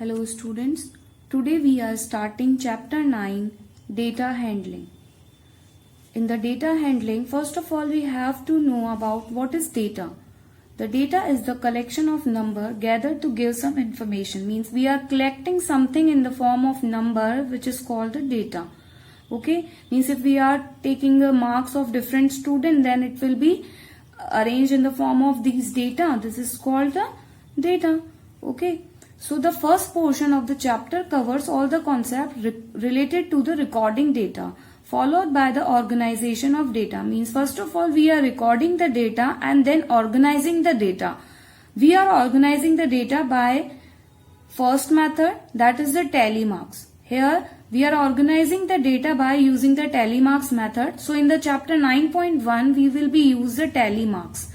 Hello students, today we are starting chapter 9 data handling. In the data handling, first of all we have to know about what is data. The data is the collection of number gathered to give some information, means we are collecting something in the form of number which is called the data. Okay, means if we are taking the marks of different student, then it will be arranged in the form of these data. This is called the data. Okay. So the first portion of the chapter covers all the concepts related to the recording data, followed by the organization of data. Means first of all we are recording the data and then organizing the data. We are organizing the data by first method, that is the tally marks. Here we are organizing the data by using the tally marks method. So in the chapter 9.1 we will be use the tally marks.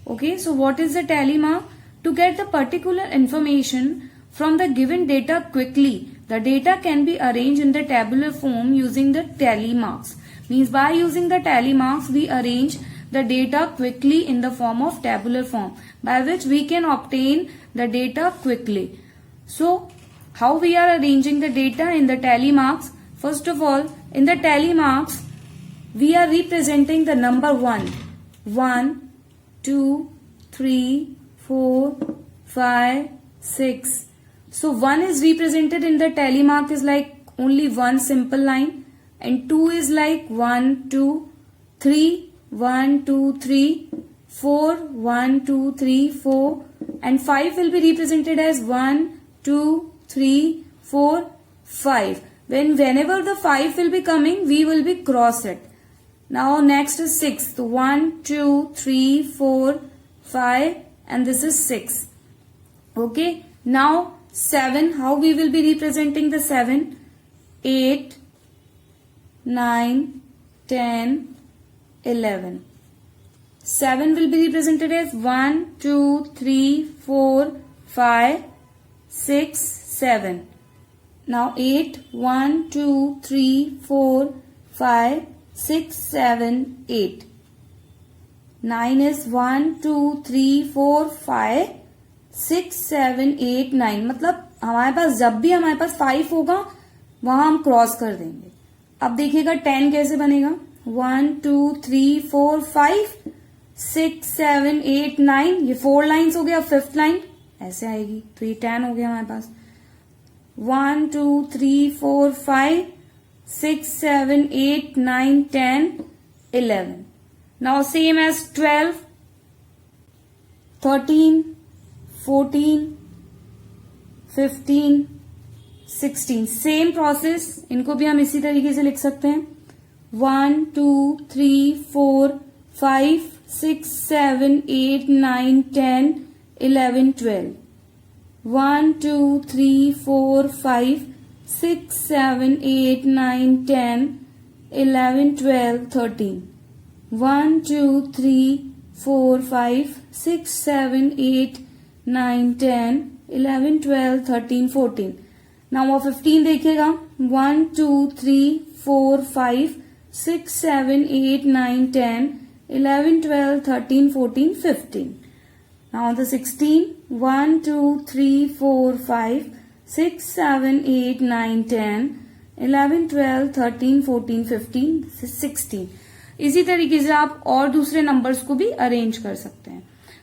Okay, so what is the tally mark? To get the particular information from the given data quickly, the data can be arranged in the tabular form using the tally marks. Means by using the tally marks, we arrange the data quickly in the form of tabular form, by which we can obtain the data quickly. So, how we are arranging the data in the tally marks? First of all, in the tally marks, we are representing the number 1. 1, 2, 3, 4, 5, 6. So 1 is represented in the tally mark is like only one simple line, and 2 is like 1, 2, 3, 1, 2, 3, 4, 1, 2, 3, 4, and 5 will be represented as 1, 2, 3, 4, 5. Whenever the 5 will be coming, we will be cross it. Now next is 6. So 1, 2, 3, 4, 5, and this is 6. Okay. Now 7, how we will be representing the 7? 8, 9, 10, 11. 7 will be represented as 1, 2, 3, 4, 5, 6, 7. Now 8, 1, 2, 3, 4, 5, 6, 7, 8. 9 is 1, 2, 3, 4, 5, 6, 7, 8, 9. मतलब हमारे पास जब भी हमारे पास 5 होगा वहां हम cross कर देंगे. अब देखिएगा 10 कैसे बनेगा. 1, 2, 3, 4, 5, 6, 7, 8, 9. ये 4 लाइन्स हो गया. 5th लाइन ऐसे आएगी, तो ये 10 हो गया हमारे पास. 1, 2, 3, 4, 5, 6, 7, 8, 9, 10, 11. Now same as 12, 13, 14, 15, 16. Same process, इनको भी हम इसी तरीके से लिख सकते हैं. 1, 2, 3, 4, 5, 6, 7, 8, 9, 10, 11, 12. 1, 2, 3, 4, 5, 6, 7, 8, 9, 10, 11, 12, 13. 1, 2, 3, 4, 5, 6, 7, 8, 9, 10, 11, 12, 13, 14. Now 15 देखिएगा. 1, 2, 3, 4, 5, 6, 7, 8, 9, 10, 11, 12, 13, 14, 15. Now the 16. 1, 2, 3, 4, 5, 6, 7, 8, 9, 10, 11, 12, 13, 14, 15, 16. इसी तरीके से आप और दूसरे नंबर्स को भी अरेंज कर सकते हैं.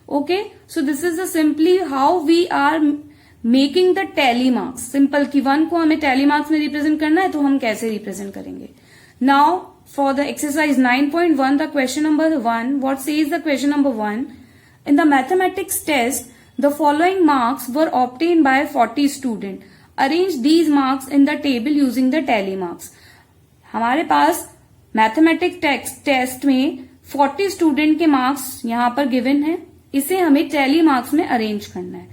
Okay, so this is the simply how we are making the tally marks. Simple कि 1 को हमें टैली मार्क्स में रिप्रेजेंट करना है, तो हम कैसे रिप्रेजेंट करेंगे. Now for the exercise 9.1, the question number 1. What says the question number 1? In the mathematics test the following marks were obtain by 40 student. Arrange these marks in the table using the tally marks. हमारे पास mathematics test में 40 student के marks यहां पर given है. इसे हमें tally marks में अरेंज करना है.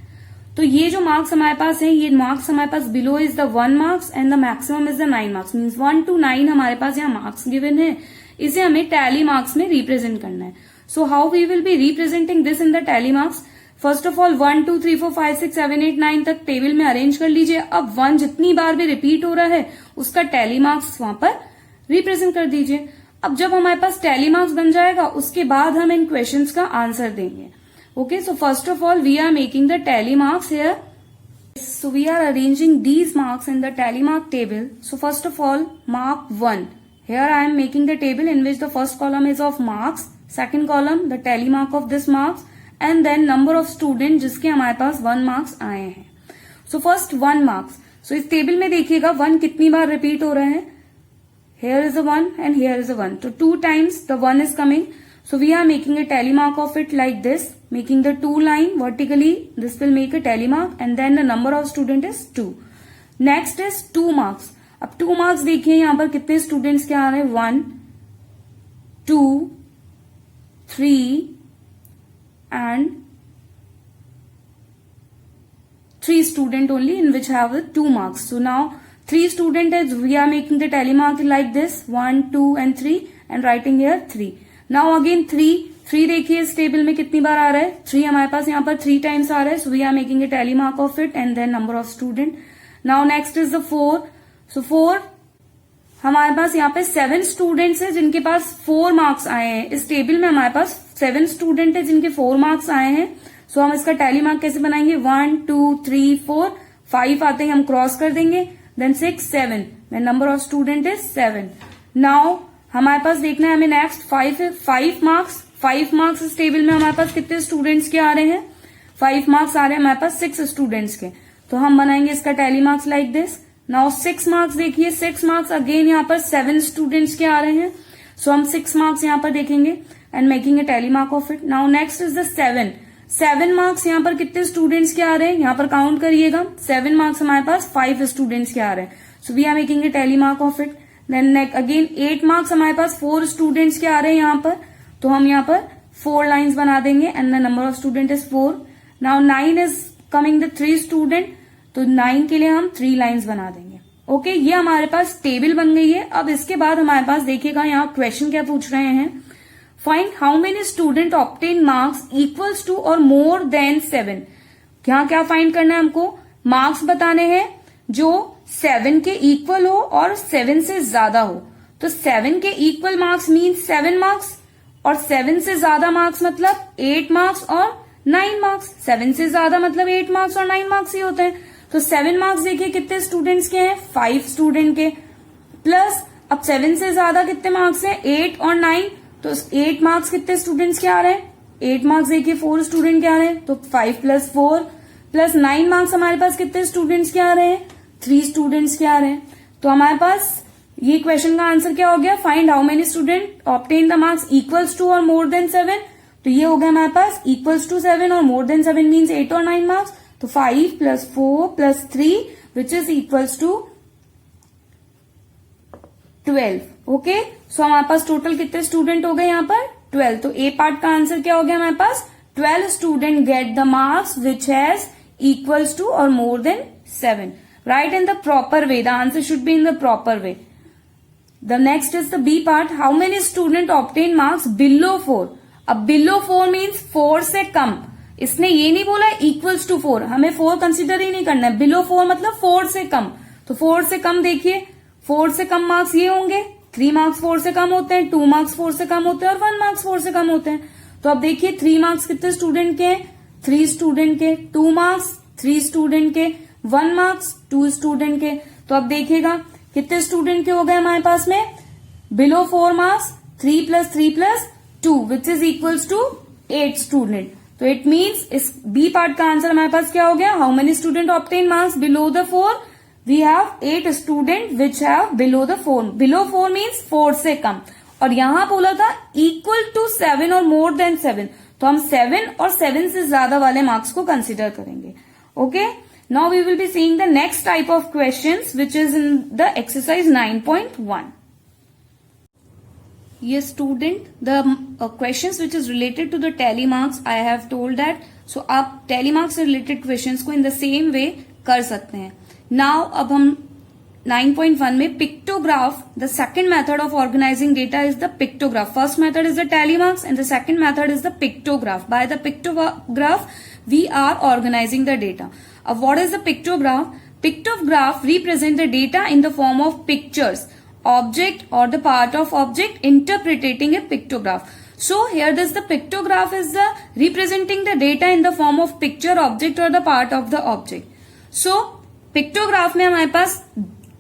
तो ये जो मार्क्स हमारे पास है, ये मार्क्स हमारे पास below is the 1 marks and the maximum is the 9 marks. Means 1 to 9 हमारे पास यहाँ मार्क्स गिवन है. इसे हमें टैली मार्क्स में रिप्रेजेंट करना है. So how we will be representing this in the tally marks? First of all 1, 2, 3, 4, 5, 6, 7, 8, 9 तक table में अरेंज कर लीजिए. अब 1 जितनी बार भी रिपीट हो रहा है उसका टैली मार्क्स वहां पर रिप्रेजेंट कर दीजिए. अब जब हमारे पास टैली मार्क्स बन जाएगा, उसके बाद हम इन क्वेश्चंस का आंसर देंगे. Okay, so first of all we are making the tally marks here. So we are arranging these marks in the tally mark table. So first of all, mark 1. Here I am making the table in which the first column is of marks, second column the tally mark of this marks, and then number of students जिसके हमारे पास 1 marks आए हैं. So first 1 marks. So इस table में देखिएगा 1 कितनी बार repeat हो रहे हैं. Here is a 1 and here is a 1. So 2 times the 1 is coming. So we are making a tally mark of it like this, making the 2 line vertically. This will make a tally mark and then the number of student is 2. Next is 2 marks. अब 2 marks देखिए यहाँ पर कितने students क्या आ रहे हैं. 1, 2, 3 and 3 student only in which have 2 marks. So now 3 student is we are making the tally mark like this, 1, 2 and 3 and writing here 3. Now again 3 देखिए इस टेबल में कितनी बार आ रहा है. 3 हमारे पास यहाँ पर 3 times आ रहा है. So we are making a tally mark of it and then number of student. Now next is the 4. So 4 हमारे पास यहाँ पे 7 स्टूडेंट्स है जिनके पास 4 मार्क्स आए हैं. इस टेबल में हमारे पास 7 स्टूडेंट है जिनके 4 मार्क्स आए हैं. सो हम इसका टैली मार्क कैसे बनाएंगे. 1, 2, 3, 4, 5 आते हैं हम क्रॉस कर देंगे. Then 6, 7. Then number of student is 7. Now हमारे पास देखना है हमें नेक्स्ट 5 मार्क्स. 5 मार्क्स इस टेबल में हमारे पास कितने स्टूडेंट्स के आ रहे हैं. 5 मार्क्स आ रहे हैं हमारे पास 6 स्टूडेंट्स के. तो हम बनाएंगे इसका tally marks like this. Now 6 marks देखिए. 6 मार्क्स अगेन यहाँ पर 7 स्टूडेंट्स के आ रहे हैं. सो हम 6 मार्क्स यहाँ पर देखेंगे and making a tally mark of it. Now next is the 7 marks यहाँ पर कितने स्टूडेंट्स के आ रहे हैं. यहाँ पर काउंट करिएगा. 7 मार्क्स हमारे पास 5 स्टूडेंट्स के आ रहे हैं. So we are making a tally mark of it. Then again 8 marks हमारे पास 4 स्टूडेंट्स के आ रहे हैं यहाँ पर. तो हम यहाँ पर 4 लाइन्स बना देंगे and the number of student is 4. Now 9 is coming the 3 student. तो 9 के लिए हम 3 लाइन्स बना देंगे. ओके ये हमारे पास टेबल बन गई है. अब इसके बाद हमारे पास देखिएगा यहाँ क्वेश्चन क्या पूछ रहे हैं. Find how many student obtain marks equals to और मोर देन 7. यहाँ क्या फाइंड करना है हमको. मार्क्स बताने हैं जो 7 के इक्वल हो और 7 से ज्यादा हो. तो 7 के इक्वल मार्क्स मीन 7 मार्क्स और 7 से ज्यादा मार्क्स मतलब 8 मार्क्स और 9 मार्क्स. 7 से ज्यादा मतलब 8 मार्क्स और 9 मार्क्स ही होते हैं. तो 7 मार्क्स देखिए कितने स्टूडेंट्स के हैं. 5 स्टूडेंट के. प्लस अब 7 से ज्यादा कितने मार्क्स हैं. 8 और 9. तो 8 मार्क्स कितने स्टूडेंट्स के आ रहे हैं. 8 मार्क्स देखिए 4 स्टूडेंट के आ रहे हैं. तो 5 + 4 प्लस 9 मार्क्स हमारे पास कितने स्टूडेंट्स के आ रहे हैं. 3 स्टूडेंट्स के आ रहे हैं. तो हमारे पास ये क्वेश्चन का आंसर क्या हो गया. Find how many student obtain the marks equals to और मोर देन 7. तो ये हो गया हमारे पास इक्वल्स टू 7 और मोर देन 7 मीन्स 8 और 9 मार्क्स. तो 5 + 4 + 3 which is equals to 12. Okay so हमारे पास टोटल कितने स्टूडेंट हो गए यहाँ पर 12. तो ए पार्ट का आंसर क्या हो गया हमारे पास. 12 student get the marks which has equals to और more than 7. Right in the proper way. The answer should be in the proper way. The next is the B part. How many student obtain marks below 4. अब below 4 means 4 से कम. इसने ये नहीं बोला equals to 4. हमें 4 consider ही नहीं करना है. बिलो 4 मतलब 4 से कम. तो 4 से कम देखिए 4 से कम मार्क्स ये होंगे. 3 मार्क्स 4 से कम होते हैं. 2 मार्क्स 4 से कम होते हैं और 1 मार्क्स 4 से कम होते हैं. तो अब देखिए 3 मार्क्स कितने स्टूडेंट के हैं. 3 स्टूडेंट के. 2 मार्क्स 3 स्टूडेंट के. 1 मार्क्स 2 स्टूडेंट के. तो अब देखिएगा कितने स्टूडेंट के हो गए हमारे पास में. Below 4 marks 3 + 3 + 2 which is equals to 8 student. तो इट मीन्स इस बी पार्ट का आंसर हमारे पास क्या हो गया. How many student obtain marks below the 4. We have 8 student which have below the 4. Below 4 means 4 से कम. और यहां बोला था इक्वल टू 7 और मोर देन 7. तो हम 7 और 7 से ज्यादा वाले मार्क्स को कंसिडर करेंगे. Okay now we will be seeing the next type of questions which is in the exercise 9.1. Yes student, the questions which is related to the tally marks I have told that. So आप tally marks से related questions को in the same way कर सकते हैं. Now अब हम 9.1 में pictograph, the second method of organizing data is the pictograph. First method is the tally marks and the second method is the pictograph. By the pictograph we are organizing the data. What is the pictograph? Pictograph represent the data in the form of pictures, object or the part of object interpreting a pictograph. So here this the pictograph is the representing the data in the form of picture, object or the part of the object. So pictograph में हमारे पास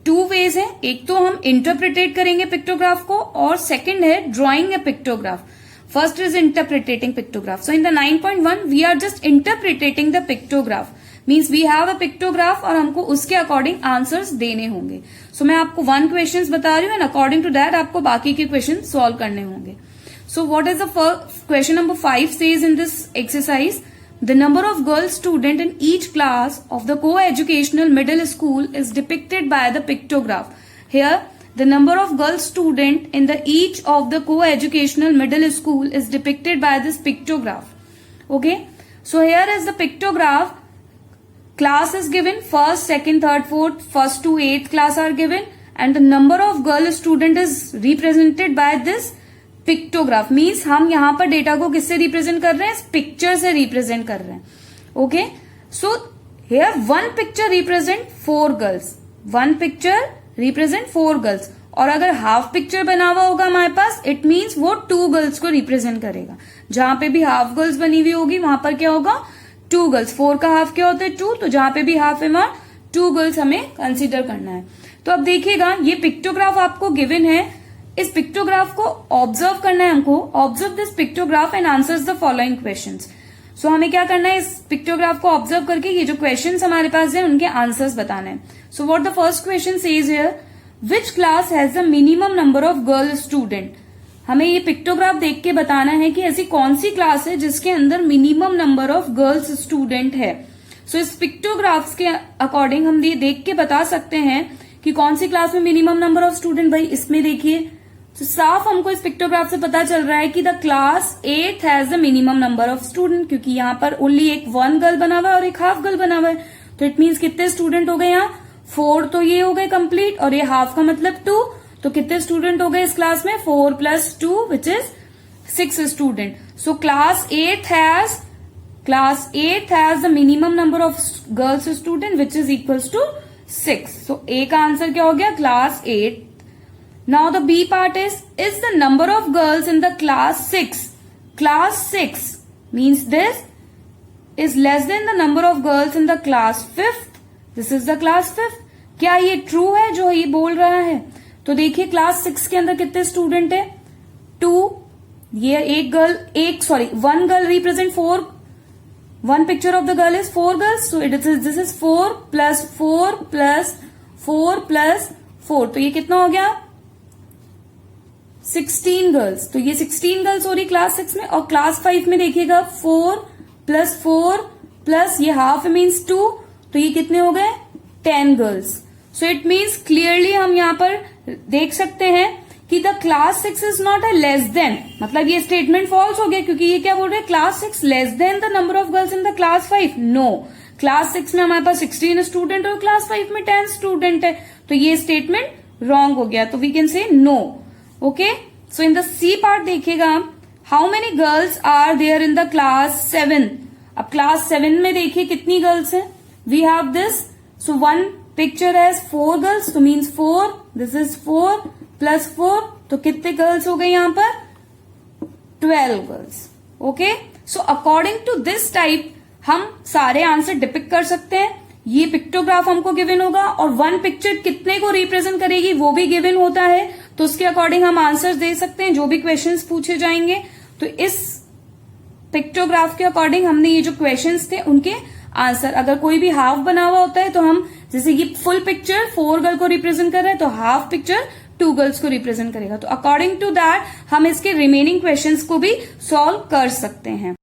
2 veg है, एक तो हम interpret करेंगे pictograph को और second है drawing a pictograph. First is interpreting pictograph. So in the 9.1 we are just interpreting the pictograph. Means we have a pictograph और हमको उसके अकॉर्डिंग आंसर्स देने होंगे. So मैं आपको 1 क्वेश्चंस बता रही हूँ and according to that आपको बाकी के क्वेश्चन सॉल्व करने होंगे. So what is the first question number 5 says in this exercise? The number of girl student in each class of the co-educational middle school is depicted by the pictograph. Here the number of girl student in the each of the co-educational middle school is depicted by this pictograph. Okay. So here is the pictograph. Class is given, first, second, third, fourth, first to 8th class are given and the number of girl student is represented by this pictograph. Means हम यहाँ पर data को किससे represent कर रहे हैं? Picture से represent कर रहे हैं. Okay. So here one picture represent 4 girls. One picture represent 4 girls और अगर हाफ पिक्चर बना हुआ होगा हमारे पास इट मीन्स वो 2 गर्ल्स को रिप्रेजेंट करेगा. जहां पे भी हाफ गर्ल्स बनी हुई होगी वहां पर क्या होगा? 2 गर्ल्स. 4 का हाफ क्या होता है? 2. तो जहां पे भी हाफ है वहां 2 गर्ल्स हमें कंसीडर करना है. तो अब देखिएगा ये पिक्टोग्राफ आपको गिवन है. इस पिक्टोग्राफ को ऑब्जर्व करना है हमको. Observe this pictograph and answers the following questions. So हमें क्या करना है? इस पिक्टोग्राफ को ऑब्जर्व करके ये जो क्वेश्चंस हमारे पास है उनके आंसर्स बताना है. So what the first question says here, which class has the minimum number of girl student. हमें ये पिक्टोग्राफ देख के बताना है कि ऐसी कौन सी क्लास है जिसके अंदर minimum number of girls student है. सो इस पिक्टोग्राफ्स के अकॉर्डिंग हम ये देख के बता सकते हैं कि कौन सी क्लास में मिनिमम नंबर ऑफ स्टूडेंट. भाई इसमें देखिए तो साफ हमको इस पिक्टोग्राफ से पता चल रहा है कि the class 8th has the minimum number of student, क्योंकि यहाँ पर ओनली एक 1 गर्ल बना हुआ है और एक हाफ गर्ल बना हुआ है. तो इट मीन्स कितने स्टूडेंट हो गए यहाँ? 4 तो ये हो गए कंप्लीट और ये हाफ का मतलब 2. तो कितने स्टूडेंट हो गए इस क्लास में? 4 + 2 which is 6 student. So class 8th has the minimum number of girls student which is equals to 6. So A का आंसर क्या हो गया? Class 8. Now the B part is the number of girls in the class 6. Class 6 means this is less than the number of girls in the class 5th. This is the class 5th. क्या ये true है जो ये बोल रहा है? तो देखिए क्लास 6 के अंदर कितने स्टूडेंट है? 2. ये one girl represent 4. One picture of the girl is 4 girls. So this is 4 + 4 + 4 + 4. तो ये कितना हो गया? 16 गर्ल्स. तो ये 16 गर्ल्स हो रही क्लास 6 में. और क्लास 5 में देखिएगा 4 + 4 + ये हाफ मीन्स 2. तो ये कितने हो गए? 10 girls. So it means clearly हम यहाँ पर देख सकते हैं कि the class 6 is not a less than, मतलब ये स्टेटमेंट फॉल्स हो गया क्योंकि ये क्या बोल रहे हैं? Class 6 less than the number of girls in the class 5. No, class 6 में हमारे पास 16 स्टूडेंट और क्लास 5 में 10 स्टूडेंट है. तो ये स्टेटमेंट रॉन्ग हो गया. तो we can say no. Okay. So in the C part देखिएगा, how many girls are there in the class 7. अब क्लास 7 में देखिए कितनी गर्ल्स हैं? We have this. So one picture has 4 girls, तो मीन्स 4. This is 4 + 4. तो कितने girls हो गए यहाँ पर? 12 girls. Okay. So according to this type हम सारे आंसर डिपिक्ट कर सकते हैं. ये पिक्टोग्राफ हमको गिवन होगा और 1 पिक्चर कितने को रिप्रेजेंट करेगी वो भी गिवन होता है. तो उसके अकॉर्डिंग हम आंसर दे सकते हैं जो भी क्वेश्चंस पूछे जाएंगे. तो इस पिक्टोग्राफ के अकॉर्डिंग हमने ये जो क्वेश्चंस थे उनके आंसर, अगर कोई भी हाफ बना हुआ होता है तो हम, जैसे ये फुल पिक्चर 4 गर्ल को रिप्रेजेंट कर रहा है तो हाफ पिक्चर 2 गर्ल्स को रिप्रेजेंट करेगा. तो अकॉर्डिंग टू दैट हम इसके रिमेनिंग क्वेश्चंस को भी सॉल्व कर सकते हैं.